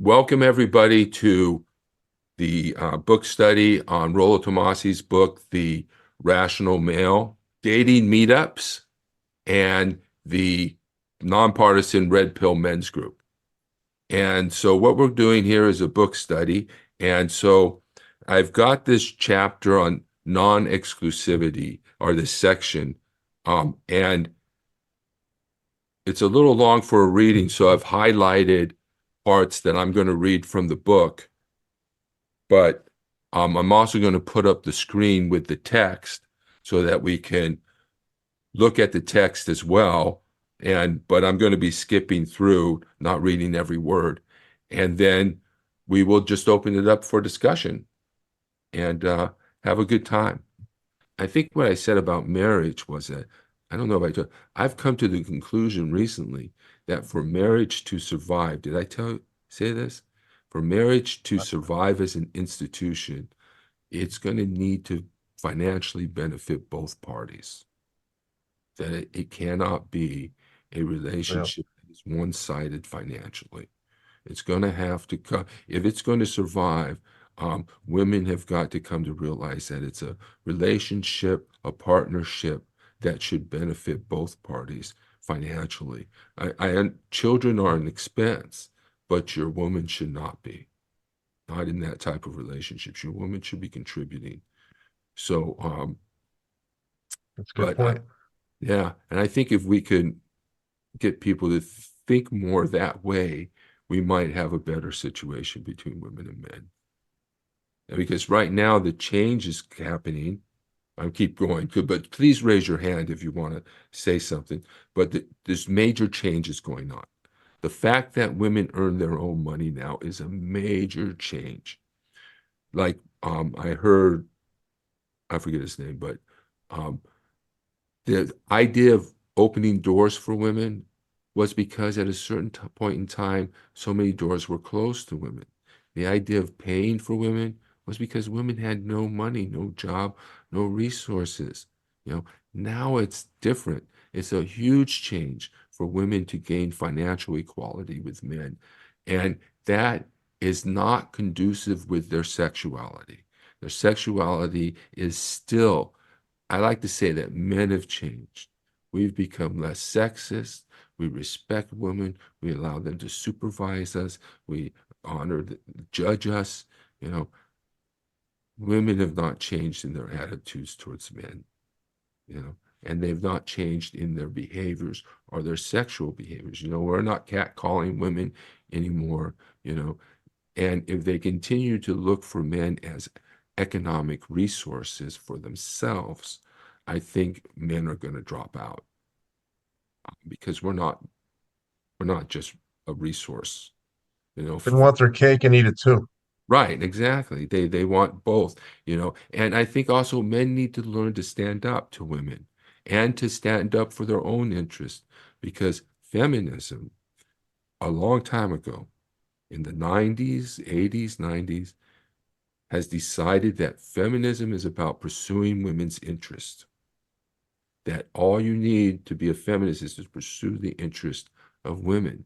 welcome everybody to the book study on Rollo Tomasi's book, The Rational Male, Dating Meetups, and the Nonpartisan Red Pill Men's Group. And so what we're doing here is a book study. And so I've got this chapter on non-exclusivity, or this section, and it's a little long for a reading, so I've highlighted parts that I'm going to read from the book, but I'm also going to put up the screen with the text so that we can look at the text as well. But I'm going to be skipping through, not reading every word. And then we will just open it up for discussion and have a good time. I think what I said about marriage was that, I don't know if I've come to the conclusion recently that for marriage to survive, did I say this? For marriage to survive as an institution, it's going to need to financially benefit both parties. That it cannot be a Yeah. relationship that is one-sided financially. It's going to have to come, if it's going to survive, women have got to come to realize that it's a relationship, a partnership that should benefit both parties financially. Children are an expense, but your woman should not be. Not in that type of relationships. Your woman should be contributing. So, That's a good but I, point. yeah, and I think if we could get people to think more that way, we might have a better situation between women and men. And because right now the change is happening. I keep going, but please raise your hand if you want to say something. But there's major changes going on. The fact that women earn their own money now is a major change. Like I heard, I forget his name, but um, the idea of opening doors for women was because at a certain point in time, so many doors were closed to women. The idea of paying for women was because women had no money, no job, no resources. You know, now it's different. It's a huge change for women to gain financial equality with men. And that is not conducive with their sexuality. Their sexuality is still, I like to say that men have changed. We've become less sexist. We respect women. We allow them to supervise us. We honor, judge us. You know, women have not changed in their attitudes towards men, and they've not changed in their behaviors or their sexual behaviors. We're not catcalling women anymore, and if they continue to look for men as economic resources for themselves, I think men are going to drop out because we're not just a resource, They want their cake and eat it too. right, exactly. They want both, and I think also men need to learn to stand up to women and to stand up for their own interests because feminism a long time ago in the 90s, 80s, 90s has decided that feminism is about pursuing women's interests. That all you need to be a feminist is to pursue the interest of women.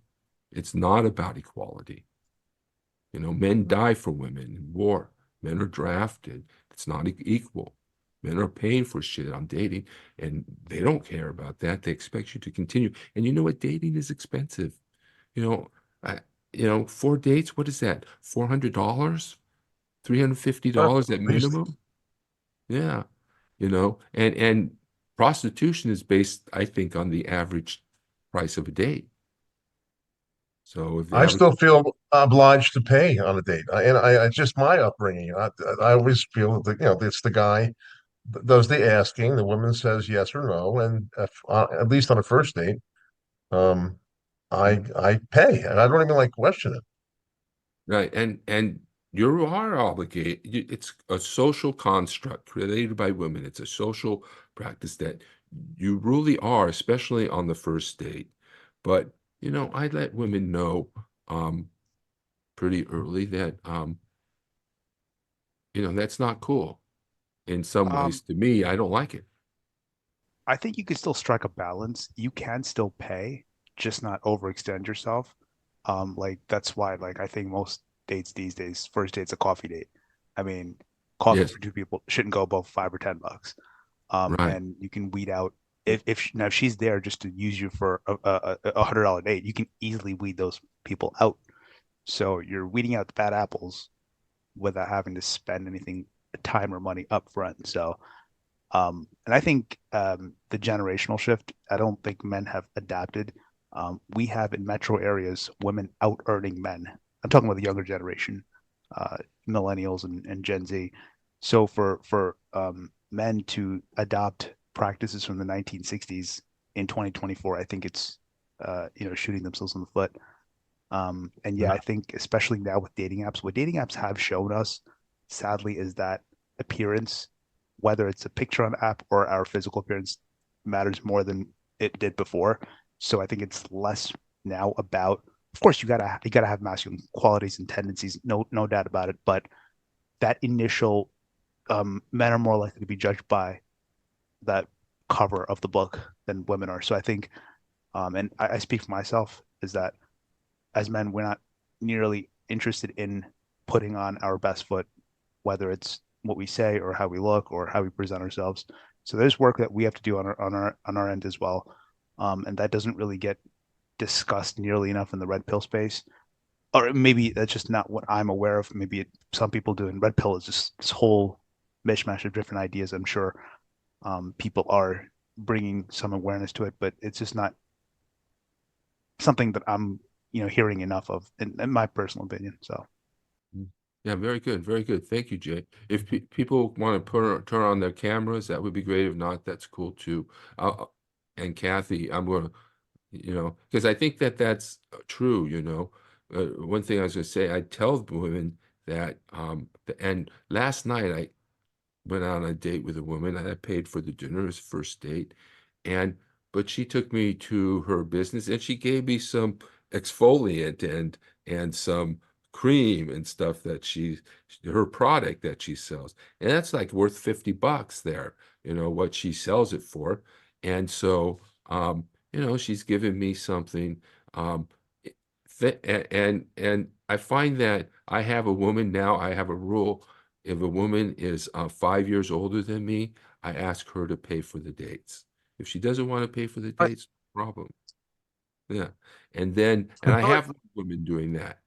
It's not about equality. Men die for women in war. Men are drafted. It's not equal. Men are paying for shit on dating, and they don't care about that. They expect you to continue. And you know what? Dating is expensive. You know, I, 4 dates, what is that? $400? $350 at At least. minimum? Yeah. And prostitution is based, I think, on the average price of a date. So if the I average, still feel obliged to pay on a date, it's just my upbringing. I always feel that it's the guy that does the asking. The woman says yes or no, and if, at least on a first date, um, I pay, and I don't even like question it. right, and you are obligated. It's a social construct created by women. It's a social practice that you really are, especially on the first date. But I let women know pretty early that that's not cool. In some Um, ways, to me, I don't like it. I think you can still strike a balance. You can still pay, just not overextend yourself. Like that's why like I think most dates these days, first date's a coffee date. I mean, coffee Yes, for two people shouldn't go above $5 or $10. right. And you can weed out if now if she's there just to use you for a $100 date, you can easily weed those people out. So you're weeding out the bad apples without having to spend anything time or money up front. So and I think the generational shift, I don't think men have adapted. We have in metro areas women out earning men. I'm talking about the younger generation, uh, millennials and Gen Z. So for men to adopt practices from the 1960s in 2024, I think it's shooting themselves in the foot. And yeah, I think especially now with dating apps, what dating apps have shown us, sadly, is that appearance, whether it's a picture on the app or our physical appearance, matters more than it did before. So I think it's less now about, of course, you gotta have masculine qualities and tendencies, no doubt about it. But that initial men are more likely to be judged by that cover of the book than women are. So I think, and I speak for myself, is that as men, we're not nearly interested in putting on our best foot, whether it's what we say or how we look or how we present ourselves. So there's work that we have to do on our end as well, and that doesn't really get discussed nearly enough in the red pill space. Or maybe that's just not what I'm aware of. Maybe some people do. And red pill is just this whole mishmash of different ideas. I'm sure people are bringing some awareness to it, but it's just not something that I'm hearing enough of in my personal opinion. So Mm. Yeah, very good, very good. Thank you, Jay. If pe people want to turn on their cameras, that would be great. If not, that's cool too. And Kathy, I'm going to, because I think that that's true. One thing I was going to say, I tell women that, and last night I went on a date with a woman and I paid for the dinner as first date. And but she took me to her business and she gave me some exfoliant and some cream and stuff that her product that she sells. And that's like worth $50 there, what she sells it for. And so she's given me something. Um, and I find that I have a woman now, I have a rule. If a woman is 5 years older than me, I ask her to pay for the dates. If she doesn't want to pay for the I, dates, no problem. Yeah. And I have women doing that.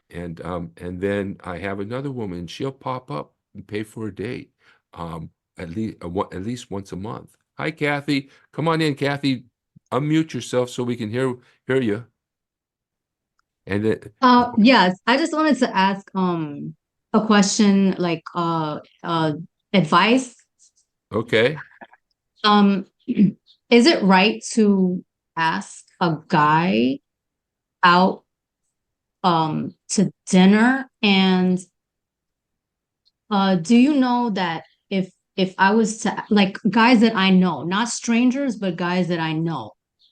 And then I have another woman, she'll pop up and pay for a date. At least once a month. Hi, Kathy. Come on in, Kathy. Unmute yourself so we can hear you. And then Yes, I just wanted to ask a question like advice. okay. Is it right to ask a guy out to dinner? And do you know that if I was to like guys that I know, not strangers, but guys that I know,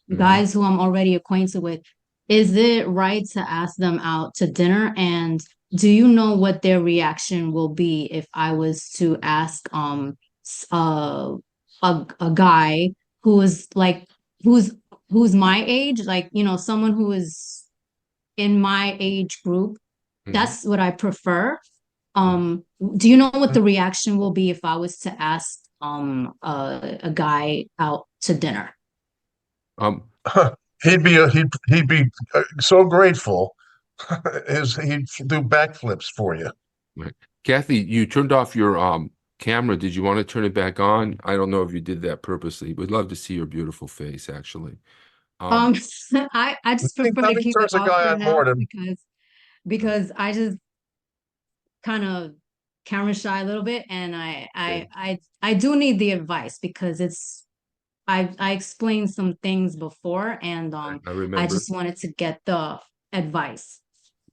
Hmm. guys who I'm already acquainted with, is it right to ask them out to dinner? And do you know what their reaction will be if I was to ask a guy who is like who's who's my age, like someone who is in my age group? Hmm. That's what I prefer. Do you know what the reaction will be if I was to ask a guy out to dinner? Um, he'd be so grateful. He'd do backflips for you. right. Kathy, you turned off your camera. Did you want to turn it back on? I don't know if you did that purposely. We'd love to see your beautiful face, actually. Um, Um, I just prefer to Nothing keep it turns a off guy for on more now than because I just kind of camera shy a little bit, and okay, I do need the advice because I explained some things before, and I I remember. just wanted to get the advice.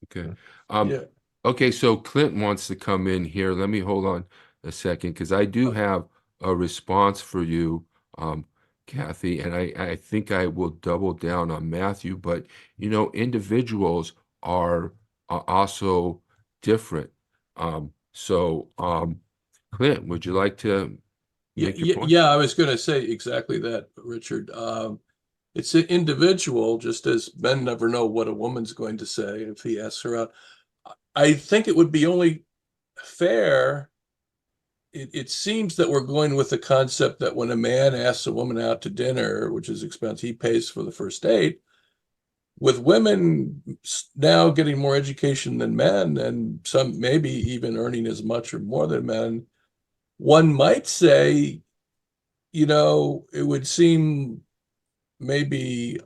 Okay. Um, yeah. okay, so Clint wants to come in here. Let me hold on a second because I do have a response for you, um, Kathy, and I think I will double down on Matthew, but individuals are also different. Clint, would you like to Yeah, make your yeah, point? yeah, I was going to say exactly that, Richard. it's an individual, just as men never know what a woman's going to say if he asks her out. I think it would be only fair. It seems that we're going with the concept that when a man asks a woman out to dinner, which is expensive, he pays for the first date. With women now getting more education than men, and some maybe even earning as much or more than men, one might say, it would seem maybe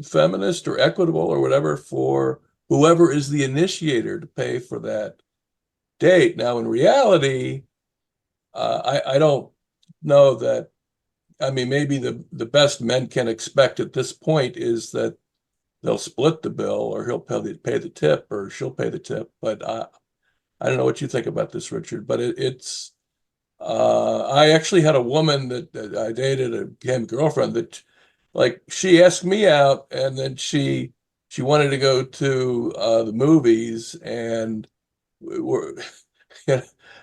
feminist or equitable or whatever for whoever is the initiator to pay for that date. Now, in reality, I don't know that. I mean, maybe the best men can expect at this point is that they'll split the bill, or he'll pay the tip, or she'll pay the tip. But I don't know what you think about this, Richard. But it's I actually had a woman that I dated, a became a girlfriend, that like she asked me out, and then she wanted to go to the movies, and we're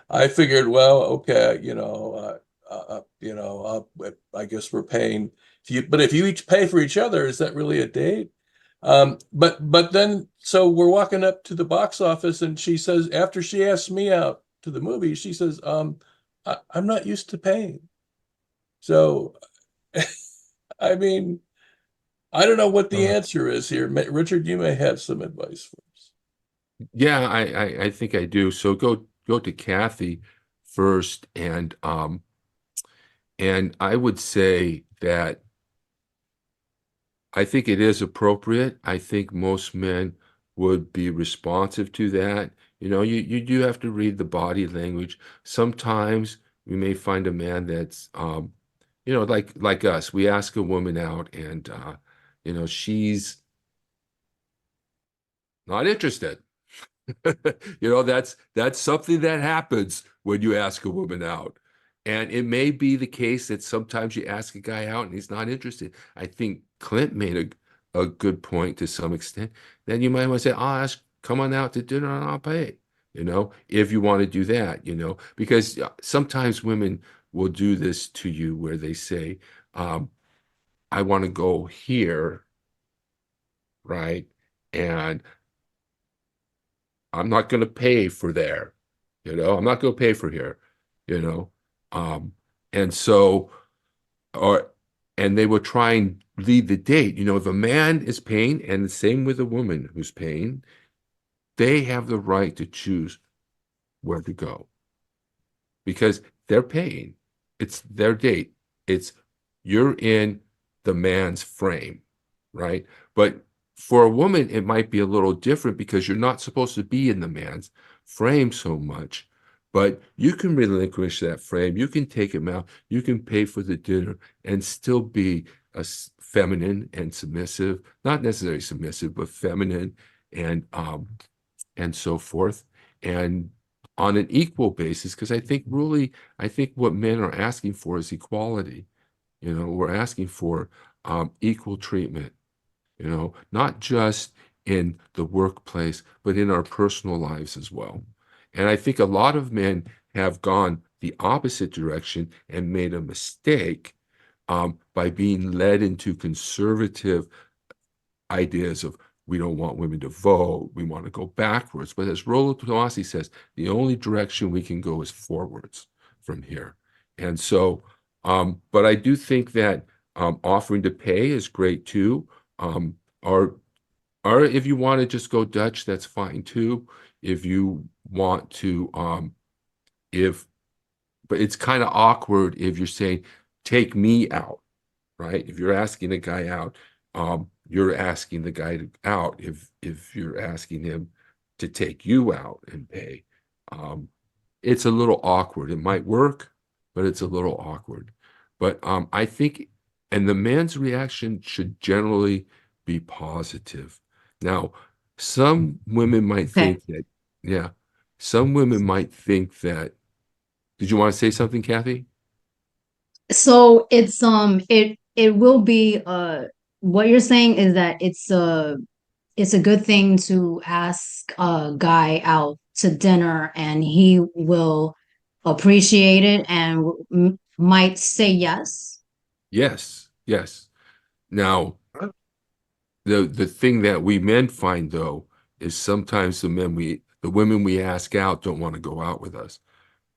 I figured, well, okay, I guess we're paying. But if you each pay for each other, is that really a date? But then so we're walking up to the box office, and she says, after she asks me out to the movie, she says, I'm not used to paying. So, I mean, I don't know what the Uh, answer is here. Richard, you may have some advice for us. Yeah, I think I do. So go to Kathy first, and I would say that I think it is appropriate. I think most men would be responsive to that. You do have to read the body language. Sometimes we may find a man that's like us. We ask a woman out, and she's not interested. That's something that happens when you ask a woman out. And it may be the case that sometimes you ask a guy out and he's not interested. I think Clint made a good point to some extent. Then you might want to say, come on out to dinner and I'll pay, if you want to do that, because sometimes women will do this to you where they say, I want to go here, right? And I'm not going to pay for there, I'm not going to pay for here, you know. Um, and so, or, and they will try and lead the date. If a man is paying, and the same with a woman who's paying, they have the right to choose where to go because they're paying. It's their date. You're in the man's frame, right? But for a woman, it might be a little different because you're not supposed to be in the man's frame so much, but you can relinquish that frame. You can take him out. You can pay for the dinner and still be feminine and submissive, not necessarily submissive, but feminine and so forth. And on an equal basis, because I think what men are asking for is equality. We're asking for equal treatment, not just in the workplace, but in our personal lives as well. And I think a lot of men have gone the opposite direction and made a mistake by being led into conservative ideas of we don't want women to vote, we want to go backwards. But as Rollo Tomassi says, the only direction we can go is forwards from here. And so, but I do think that offering to pay is great too. Or if you want to just go Dutch, that's fine too. If you want to, but it's kind of awkward if you're saying, take me out, right? If you're asking a guy out, you're asking the guy out if you're asking him to take you out and pay. It's a little awkward. It might work, but it's a little awkward. But I think, and the man's reaction should generally be positive. Now, some women might think that, yeah, some women might think that. Did you want to say something, Kathy? So it will be what you're saying is that it's a good thing to ask a guy out to dinner and he will appreciate it and might say yes. Yes, yes. Now, the thing that we men find though is sometimes the women we ask out don't want to go out with us.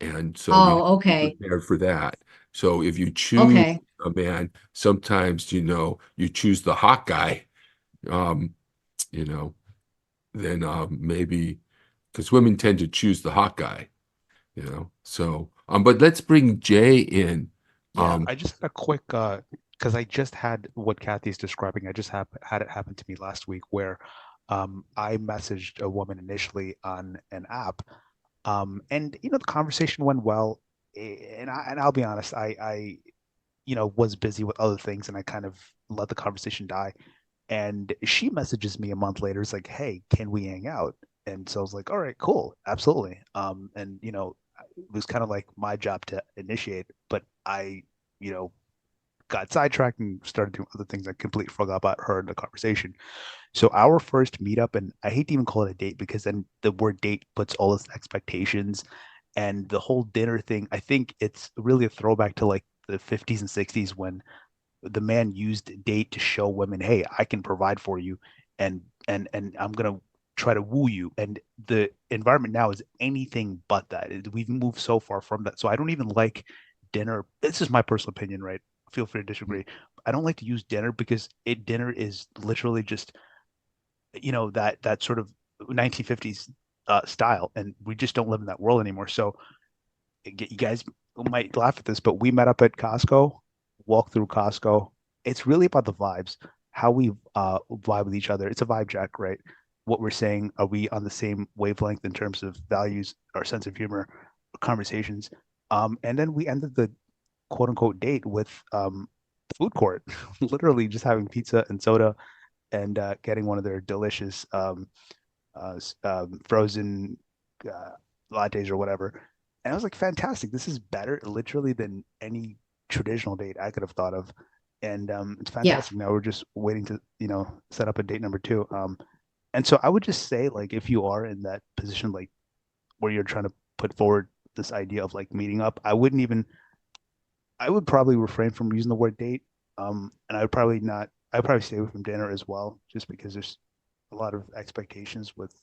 And so you need Oh, to be okay. prepared for that. So if you choose Okay. a man, sometimes, you choose the hot guy, um, you know, then maybe because women tend to choose the hot guy, So, but let's bring Jay in. Yeah, Um, I just had a quick because I just had what Kathy's describing. I just had it happen to me last week where I messaged a woman initially on an app, and the conversation went well, and I'll be honest, I was busy with other things and I kind of let the conversation die. And she messages me a month later. It's like, hey, can we hang out? And so I was like, all right, cool, absolutely. And it was kind of like my job to initiate, but I, you know, got sidetracked and started doing other things. I completely forgot about her in the conversation. So our first meetup, and I hate to even call it a date because then the word date puts all this expectations and the whole dinner thing. I think it's really a throwback to like the 50s and 60s when the man used date to show women, hey, I can provide for you, and I'm gonna try to woo you. And the environment now is anything but that. We've moved so far from that. So I don't even like dinner. This is my personal opinion, right? Feel free to disagree. I don't like to use dinner because dinner is literally just that sort of 1950s style, and we just don't live in that world anymore. So you guys might laugh at this, but we met up at Costco, walked through Costco. It's really about the vibes, how we vibe with each other. It's a vibe check, right? What we're saying, are we on the same wavelength in terms of values, our sense of humor, conversations? And then we ended the quote unquote date with food court, literally just having pizza and soda and getting one of their delicious frozen uh, lattes or whatever. And I was like, fantastic. This is better, literally, than any traditional date I could have thought of. And it's Yeah. fantastic. Now we're just waiting to, set up a date number two. And so I would just say, like, if you are in that position, like, where you're trying to put forward this idea of like meeting up, I would probably refrain from using the word date. And I would probably not, I'd probably stay away from dinner as well, just because there's a lot of expectations with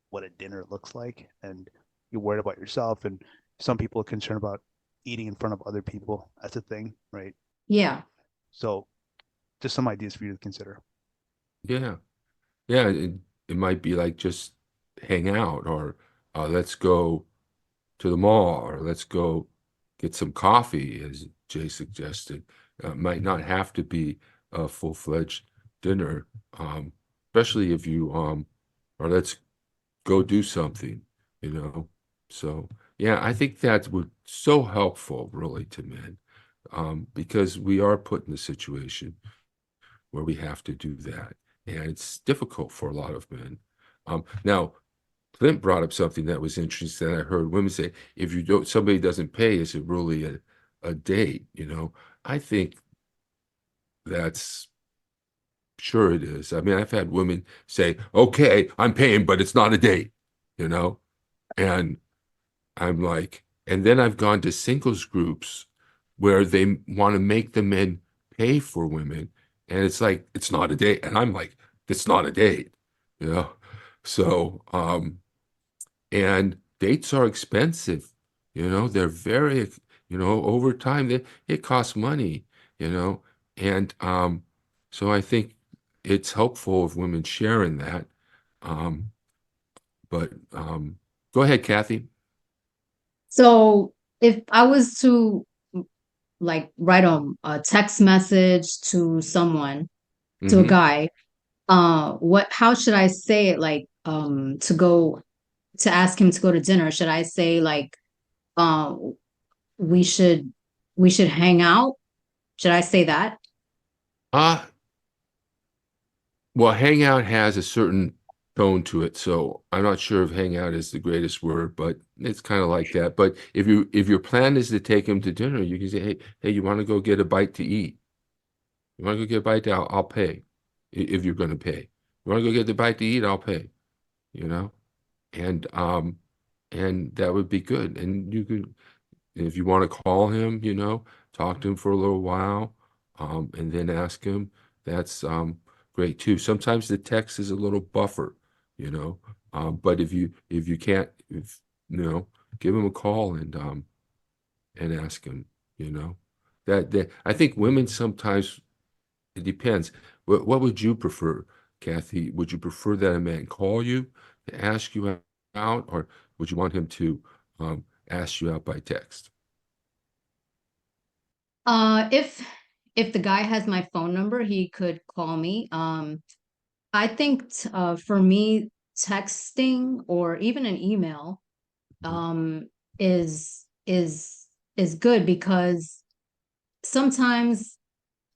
what a dinner looks like, and you're worried about yourself. And some people are concerned about eating in front of other people. That's a thing, right? Yeah. So, just some ideas for you to consider. yeah, yeah, it might be like just hang out or let's go to the mall or let's go get some coffee, as Jay suggested. Might not have to be a full-fledged dinner, especially if or let's go do something, you know. So, yeah, I think that would so helpful really to men, because we are put in a situation where we have to do that, and it's difficult for a lot of men. Now, Clint brought up something that was interesting that I heard women say, if somebody doesn't pay, is it really a date? I think that's sure it is. I mean, I've had women say, okay, I'm paying, but it's not a date, you know? And I'm like, and then I've gone to singles groups where they want to make the men pay for women. And it's like, it's not a date. And I'm like, it's not a date, you know? So, and dates are expensive, they're very, over time, it costs money, you know, and so I think it's helpful if women share in that. Um, but go ahead, Kathy. So if I was to like write a text message to someone, to a Hmm. guy, how should I say it? Like, to ask him to go to dinner. Should I say like, uh, we should we should hang out? Should I say that? Uh, well, hangout has a certain tone to it, so I'm not sure if hangout is the greatest word, but it's kind of like that. But if your plan is to take him to dinner, you can say, hey, you want to go get a bite to eat? You want to go get a bite to, I'll pay if you're going to pay. You want to go get the bite to eat? I'll pay, you know? And that would be good. And you could, if you want to call him, talk to him for a little while, and then ask him, that's great too. Sometimes the text is a little buffer, but if you can't, give him a call and ask him, that I think women sometimes, it depends. What would you prefer, Cathy? Would you prefer that a man call you to ask you out, or would you want him to ask you out by text? If the guy has my phone number, he could call me. I think for me, texting or even an email Mhm. is is good because sometimes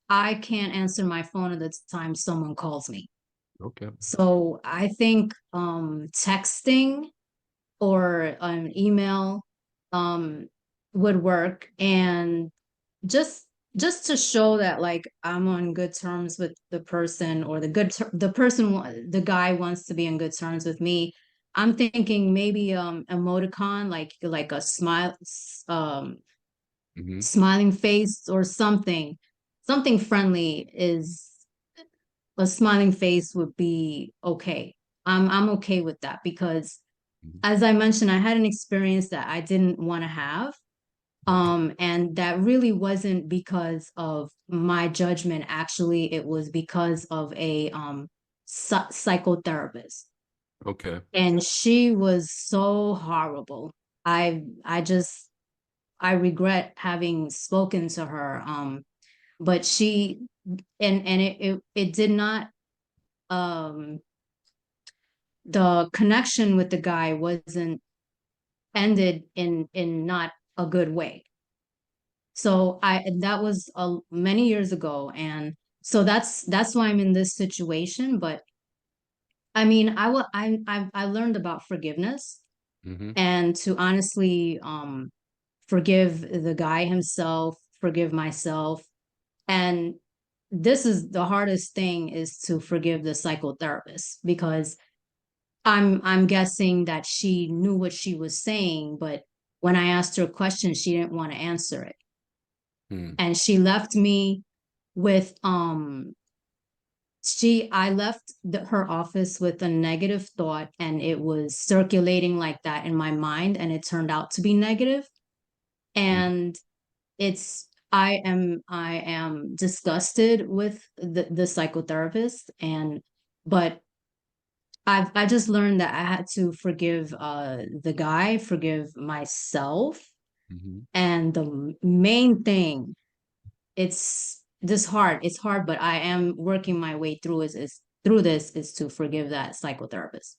I can't answer my phone at the time someone calls me. Okay. So I think texting or an email um would work, and just just to show that like I'm on good terms with the person, or the person the guy wants to be on good terms with me. I'm thinking maybe emoticon, like a Hmm. smiling face or something friendly. Is A smiling face would be okay. I'm okay with that because, as I mentioned, I had an experience that I didn't want to have. Okay. And that really wasn't because of my judgment. Actually, it was because of a psychotherapist. Okay. And she was so horrible. I just I regret having spoken to her. But she and it did not um the connection with the guy wasn't ended in not a good way. So I that was many years ago, and so that's why I'm in this situation. But I mean, I learned about forgiveness, Hmm. and to honestly forgive the guy himself, forgive myself, and this is the hardest thing, is to forgive the psychotherapist, because I'm guessing that she knew what she was saying, but when I asked her a question, she didn't want to answer it. Hmm. And she left me with I left her office with a negative thought, and it was circulating like that in my mind, and it turned out to be negative. And I am disgusted with the psychotherapist, and but I just learned that I had to forgive the guy, forgive myself, Hmm. and the main thing, it's hard, but I am working my way through, is through this, is to forgive that psychotherapist.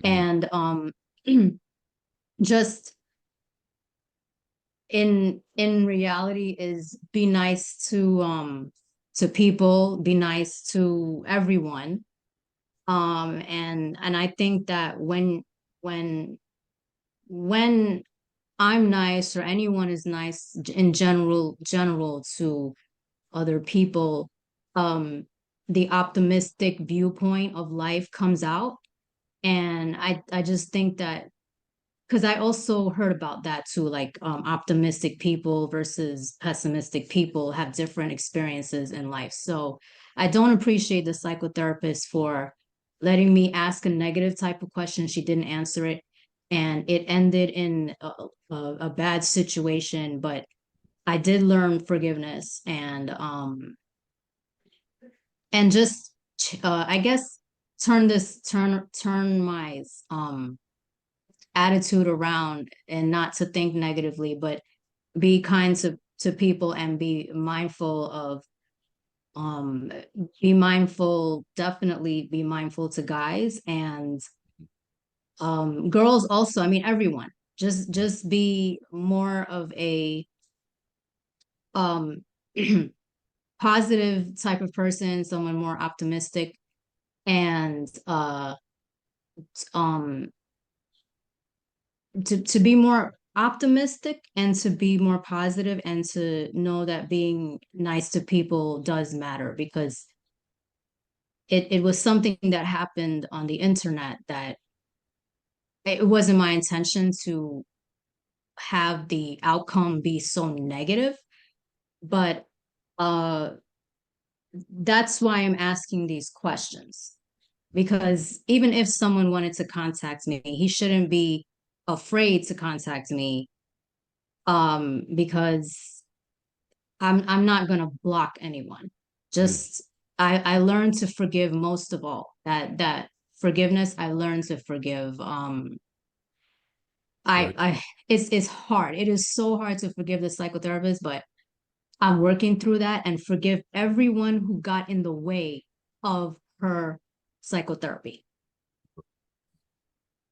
Hmm. And just in reality, is be nice to people, be nice to everyone. And I think that when when I'm nice, or anyone is nice in general to other people, um, the optimistic viewpoint of life comes out. And I just think that, because I also heard about that too, like optimistic people versus pessimistic people have different experiences in life. So I don't appreciate the psychotherapist for letting me ask a negative type of question. She didn't answer it, and it ended in a bad situation. But I did learn forgiveness, and just I guess turn my attitude around, and not to think negatively, but be kind to people, and um definitely be mindful to guys, and girls also. I mean, everyone, just be more of a um positive type of person, someone more optimistic, and um to be more optimistic, and to be more positive, and to know that being nice to people does matter, because it was something that happened on the internet, that it wasn't my intention to have the outcome be so negative. But uh that's why I'm asking these questions. Because even if someone wanted to contact me, he shouldn't be afraid to contact me, because I'm not gonna block anyone. Just I learned to forgive most of all. That forgiveness, I learned to forgive. Right. I it's hard. It is so hard to forgive the psychotherapist, but I'm working through that and forgive everyone who got in the way of her psychotherapy.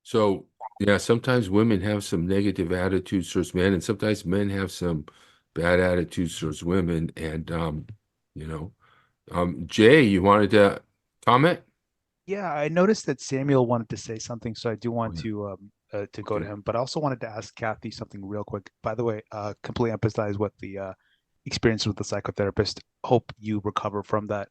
So, yeah, sometimes women have some negative attitudes towards men, and sometimes men have some bad attitudes towards women. And you know, Jay, you wanted to comment? Yeah, I noticed that Samuel wanted to say something, so I do want yeah. to go to Okay. him. But I also wanted to ask Kathy something real quick. By the way, completely empathize with the experience with the psychotherapist. Hope you recover from that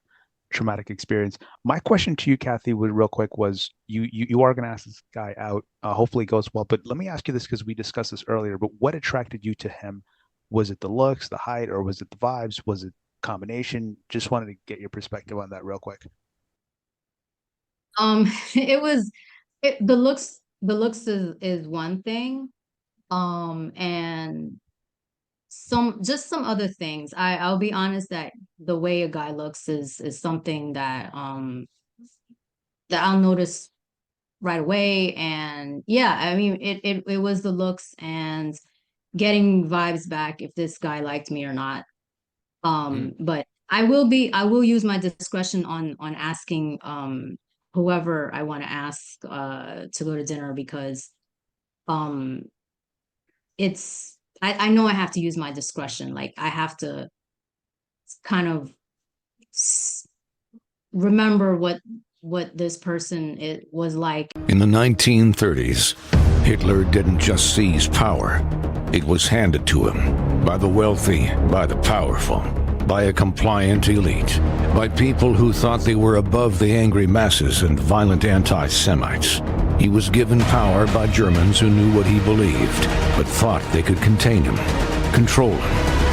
traumatic experience. My question to you, Kathy, was real quick was you are going to ask this guy out. Hopefully it goes well. But let me ask you this because we discussed this earlier. But what attracted you to him? Was it the looks, the height, or was it the vibes? Was it combination? Just wanted to get your perspective on that real quick. It was the looks is one thing. And some other things. I'll be honest that the way a guy looks is something that I'll notice right away. And yeah, I mean it was the looks and getting vibes back if this guy liked me or not. But I will use my discretion on asking whoever I want to ask to go to dinner, because um I know I have to use my discretion. Like I have to kind of remember what this person it was like. In the 1930s, Hitler didn't just seize power. It was handed to him by the wealthy, by the powerful, by a compliant elite, by people who thought they were above the angry masses and violent anti-Semites. He was given power by Germans who knew what he believed, but thought they could contain him, control him,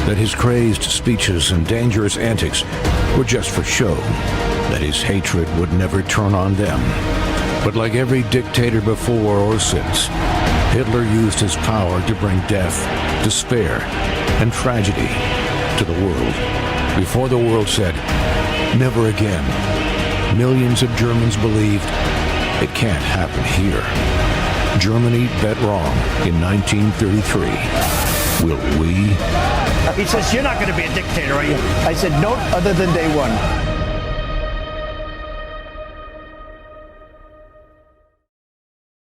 that his crazed speeches and dangerous antics were just for show, that his hatred would never turn on them. But like every dictator before or since, Hitler used his power to bring death, despair, and tragedy to the world. Before the world said, never again, millions of Germans believed it can't happen here. Germany bet wrong in 1933. Will we? He says, you're not going to be a dictator, are you? I said, no, other than day one.